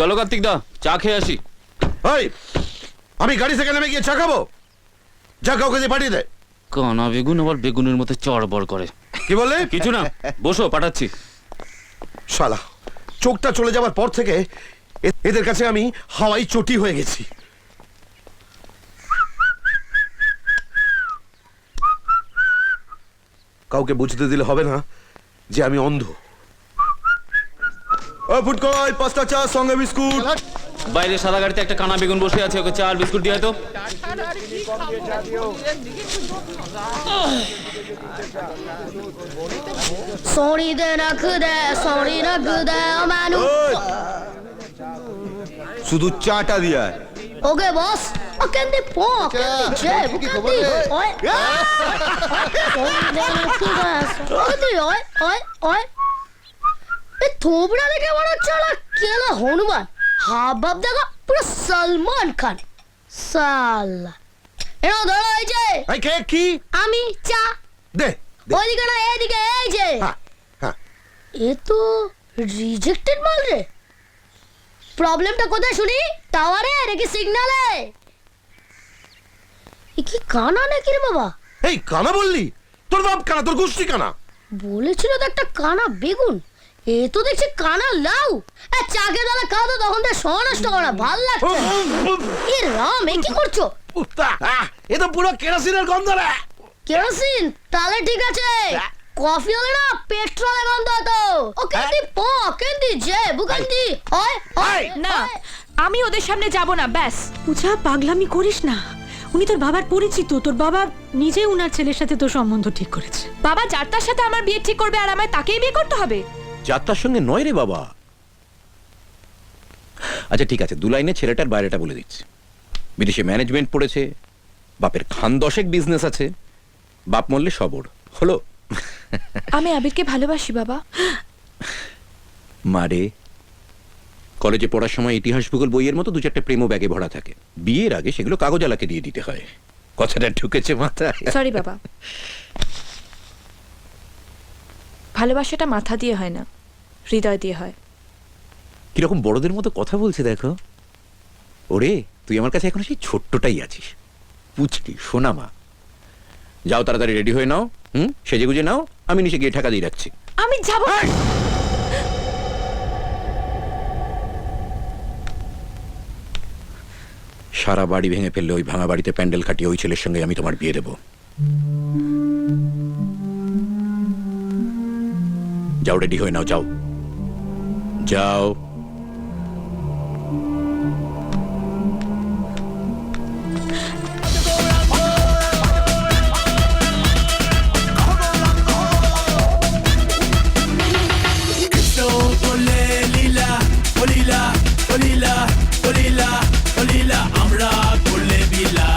চলো কার্তিক দা, চা খেয়ে আসি। ওই, আমি গাড়ি থেকে নেমে গিয়ে চা খাবো? যা কাউকে দিয়ে পাঠিয়ে দে। কানা বেগুন আবার বেগুনের মতো চড়বড় করে। কি বললে? কিছু না, বসো, পাঠাচ্ছি। শালা, চোখটা চলে যাওয়ার পর থেকে এদের কাছে আমি হাওয়াই চটি হয়ে গেছি। কাউকে বুঝতে দিলে হবে না যে আমি অন্ধ। ও ফুটকই, 5টা চা সঙ্গে বিস্কুট। বাইরে সাদা গাড়িতে একটা কানা বেগুন বসে আছে, ওকে চা আর বিস্কুট দিয়ে তো। 소리 되나 그대 소리나 그대 মানু শুধু চাটা দিয়া। ওকে বস ওকেন্দি পো ওকেন্দি জে বুকেন্দি ওই ওকেন্দি ওই এ থোবড়া দেখে মনে হচ্ছে ওরা কেলা হনুমান, হাবভাব দেখো পুরো সলমান খান। সালা এরা ধরো এই যে এই কে কি? আমি চা দে দে। ওইদিকে না এইদিকে, এই যে হ্যাঁ, হ্যাঁ। এ তো রিজেক্টেড মাল রে। প্রবলেমটা কোথায় শুনি? টাওয়ারে নাকি সিগন্যালে? এ কি কানা নাকি রে বাবা? এই কানা বললি? তোর বাপ কানা, তোর গোষ্ঠী কানা। বলেছিল তো একটা কানা বেগুন, এ তো দেখছি কানা লাউ। চাকে দালা খাও তো তখন তো সনষ্ট করা ভাল লাগছে। এ রাম, এ কি করছো? এ তো পুরো কেরোসিনের গন্ধ রে। কেরোসিন? তাহলে ঠিক আছে, কফি হলে না পেট্রোলের গন্ধ হতো। ও কেন্দি পো কেন্দি জে বুকেন্দি ওই ওই না, আমি ওদের সামনে যাব না, ব্যাস। পূজা, পাগলামি করিস না। উনি তোর বাবার পরিচিত, তোর বাবা নিজে উনার ছেলের সাথে তোর সম্বন্ধ ঠিক করেছে। বাবা যার তার সাথে আমার বিয়ে ঠিক করবে আর আমায় তাকেই বিয়ে করতে হবে? যাত্রার সঙ্গে নয় রে বাবা। আচ্ছা ঠিক আছে, 2 লাইনে ছেলেটার বাইরেটা বলে দিচ্ছি। বিদেশে ম্যানেজমেন্ট পড়েছে, বাপের খান 10 বিজনেস আছে, বাপ মরলে সবর হলো। আমি আবিরকে ভালোবাসি বাবা। মারে, কলেজে পড়ার সময় ইতিহাস ভূগোল বইয়ের মতো 2-4টে প্রেমও ব্যাগে ভরা থাকে। বিয়ের আগে সেগুলো কাগজালাকে দিয়ে দিতে হয়। কথাটা ঢুকেছে মাথায়? সরি বাবা, ভালোবাসাটা মাথা দিয়ে হয় না, হৃদয় দিয়ে হয়। কিরকম বড়দের মতো কথা বলছে দেখো। ওরে, তুই আমার কাছে এখন সেই ছোট্টটাই আছিস, পুচকি সোনামা। যাও তাড়াতাড়ি রেডি হয়ে নাও, সেজে গুজে নাও, আমি নিচে গিয়ে ঠাকা দিয়ে রাখছি। আমি যাব না। সারা বাড়ি ভেঙে ফেললে ওই ভাঙা বাড়িতে প্যান্ডেল খাটিয়ে ওই ছেলের সঙ্গে আমি তোমার বিয়ে দেব। যাও, রেডি হয়ে নাও, যাও যাও। আমরা করলে বিলা